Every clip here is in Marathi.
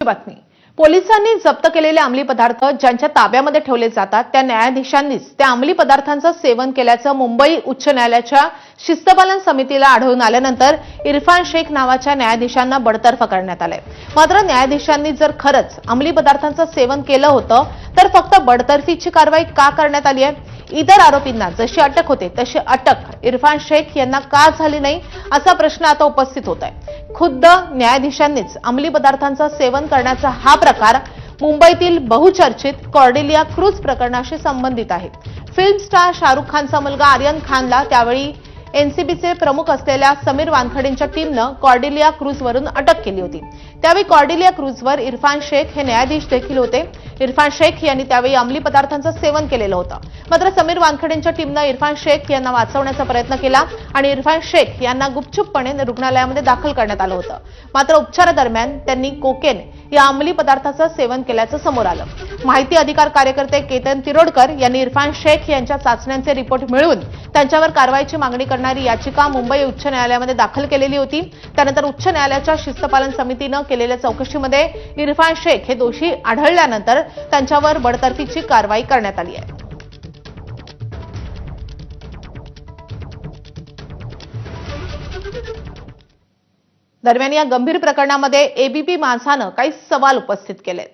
बातमी पोलिसांनी जप्त केलेले अंमली पदार्थ ज्यांच्या ताब्यामध्ये ठेवले जातात त्या न्यायाधीशांनीच त्या अंमली पदार्थांचं सेवन केल्याचं मुंबई उच्च न्यायालयाच्या शिस्तपालन समितीला आढळून आल्यानंतर इरफान शेख नावाच्या न्यायाधीशांना बडतर्फ करण्यात आलंय। मात्र न्यायाधीशांनी जर खरंच अंमली पदार्थांचं सेवन केलं होतं तर फक्त बडतर्फीची कारवाई का करण्यात आली आहे? इतर आरोपींना जशी अटक होते तशी अटक इरफान शेख यांना का झाली नाही असा प्रश्न आता उपस्थित होत आहे। खुद्द न्यायाधीशांनीच अंमली पदार्थांचं सेवन करण्याचा हा प्रकार मुंबईतील बहुचर्चित कॉर्डेलिया क्रूज प्रकरणाशी संबंधित आहे। फिल्म स्टार शाहरुख खानचा मुलगा आर्यन खानला त्यावेळी एनसीबीचे प्रमुख असलेल्या समीर वानखडेंच्या टीमनं कॉर्डेलिया क्रूजवरून अटक केली होती। त्यावेळी कॉर्डेलिया क्रूजवर इरफान शेख हे न्यायाधीश देखील होते। इरफान शेख यांनी त्यावेळी अंमली पदार्थांचं सेवन केलेलं होतं। मात्र समीर वानखडेंच्या टीमनं इरफान शेख यांना वाचवण्याचा प्रयत्न केला आणि इरफान शेख यांना गुपचूपपणे रुग्णालयामध्ये दाखल करण्यात आलं होतं। मात्र उपचारादरम्यान त्यांनी कोकेन या अंमली पदार्थाचं सेवन केल्याचं समोर आलं। माहिती अधिकार कार्यकर्ते केतन तिरोडकर यांनी इरफान शेख यांच्या चाचण्यांचे रिपोर्ट मिळवून त्यांच्यावर कारवाईची मागणी करणारी याचिका मुंबई उच्च न्यायालयामध्ये दाखल केलेली होती। त्यानंतर उच्च न्यायालयाच्या शिस्तपालन समितीनं केलेल्या चौकशीमध्ये इरफान शेख हे दोषी आढळल्यानंतर त्यांच्यावर बडतर्फीची कारवाई करण्यात आली आहे। दरम्यान या गंभीर प्रकरणामध्ये एबीपी माझानं काही सवाल उपस्थित केले।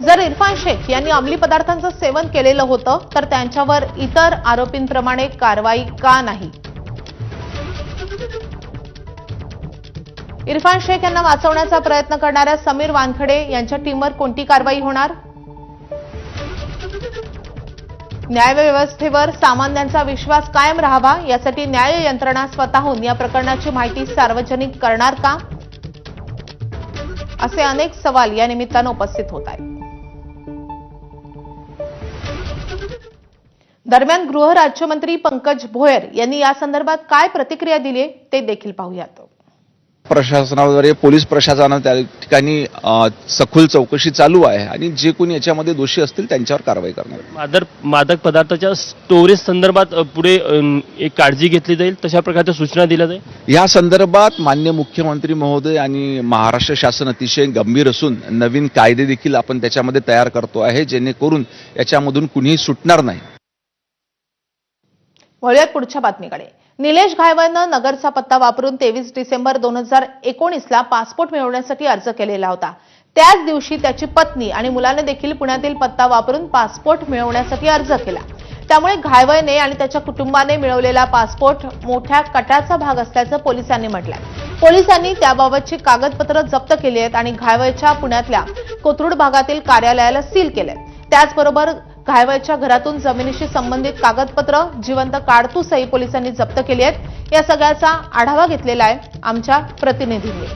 जर इरफान शेख यांनी अंमली पदार्थांचं सेवन केलेलं होतं तर त्यांच्यावर इतर आरोपींप्रमाणे कारवाई का नाही? इरफान शेख यांना वाचवण्याचा प्रयत्न करणाऱ्या समीर वानखडे यांच्या टीमवर कोणती कारवाई होणार? न्यायव्यवस्थेवर सामान्यांचा विश्वास कायम राहावा यासाठी न्याय यंत्रणा स्वतःहून या प्रकरणाची माहिती सार्वजनिक करणार का? असे अनेक सवाल या निमित्तानं उपस्थित होत आहेत। दरम्यान गृह राज्यमंत्री पंकज भोयर यांनी या संदर्भात काय प्रतिक्रिया दिली ते देखील पाहूयात। प्रशासनाद्वारे पोलीस प्रशासनाने त्या ठिकाणी सखोल चौकशी चालू आहे आणि जे कोणी याच्यामध्ये दोषी असतील त्यांच्यावर कारवाई करणार। मादक पदार्थाच्या स्टोरेज संदर्भात पुढे एक काळजी घेतली जाईल तशा प्रकारच्या सूचना दिल्या जाईल। या संदर्भात माननीय मुख्यमंत्री महोदय आणि महाराष्ट्र शासन अतिशय गंभीर असून नवीन कायदे देखील आपण त्याच्यामध्ये तयार करतो आहे जेणेकरून याच्यामधून कुणीही सुटणार नाही। वळूयात पुढच्या बातमीकडे। निलेश घायवळनं नगरचा पत्ता वापरून 23 डिसेंबर 2019ला पासपोर्ट मिळवण्यासाठी अर्ज केलेला होता। त्याच दिवशी त्याची पत्नी आणि मुलाने देखील पुण्यातील पत्ता वापरून पासपोर्ट मिळवण्यासाठी अर्ज केला। त्यामुळे घायवळने आणि त्याच्या कुटुंबाने मिळवलेला पासपोर्ट मोठ्या कटाचा भाग असल्याचं पोलिसांनी म्हटलंय। पोलिसांनी त्याबाबतची कागदपत्र जप्त केली आहेत आणि घायवळच्या पुण्यातल्या कोथरूड भागातील कार्यालयाला सील केलंय। त्याचबरोबर घायवळच्या घरातून जमिनीशी संबंधित कागदपत्र, जिवंत काडतूसही पोलिसांनी जप्त केली आहेत। या सगळ्याचा आढावा घेतलेला आहे आमच्या प्रतिनिधींनी।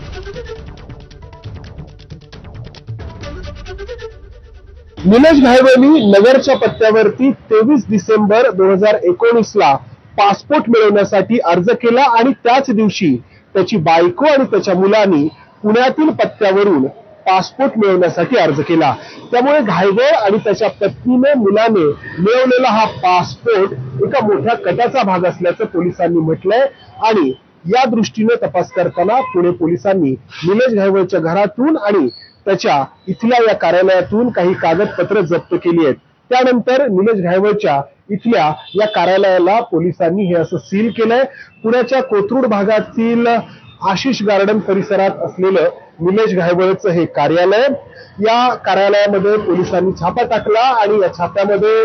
निलेश घायवळनी नगरच्या पत्त्यावरती 23 डिसेंबर 2019ला पासपोर्ट मिळवण्यासाठी अर्ज केला आणि त्याच दिवशी त्याची बायको आणि त्याच्या मुलांनी पुण्यातील पत्त्यावरून पासपोर्ट मिळवण्यासाठी अर्ज केला। त्यामुळे घायवळ आणि त्याच्या पत्नीने मुलाने मिळवलेला हा पासपोर्ट एका मोठ्या कटाचा भाग असल्याचं पोलिसांनी म्हटलंय आणि या दृष्टीने तपास करताना पुणे पोलिसांनी निलेश घायवळच्या घरातून आणि त्याच्या इथल्या या कार्यालयातून काही कागदपत्र जप्त केली आहेत। त्यानंतर निलेश घायवळच्या इथल्या या कार्यालयाला पोलिसांनी हे असं सील केलंय। पुण्याच्या कोथरूड भागातील आशिष गार्डन परिसरात असलेलं निलेश घायवळचं हे कार्यालय। या कार्यालयामध्ये पोलिसांनी छापा टाकला आणि या छाप्यामध्ये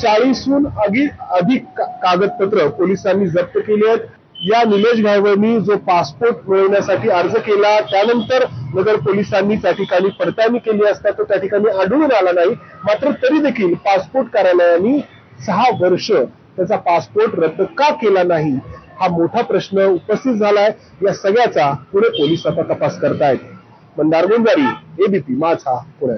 40हून अधिक कागदपत्र पोलिसांनी जप्त केली आहेत। या निलेश घायवळनी जो पासपोर्ट मिळवण्यासाठी अर्ज केला त्यानंतर नगर पोलिसांनी त्या ठिकाणी पडताळणी केली असता तो त्या ठिकाणी आढळून आला नाही। मात्र तरी देखील पासपोर्ट कार्यालयाने 6 वर्ष त्याचा पासपोर्ट रद्द का केला नाही हा मोठा प्रश्न उपस्थित झालाय। या सगळ्याचा पुणे पोलीस आता तपास करतायत। मंदार गुंजारी, एबीपी माझा, पुणे।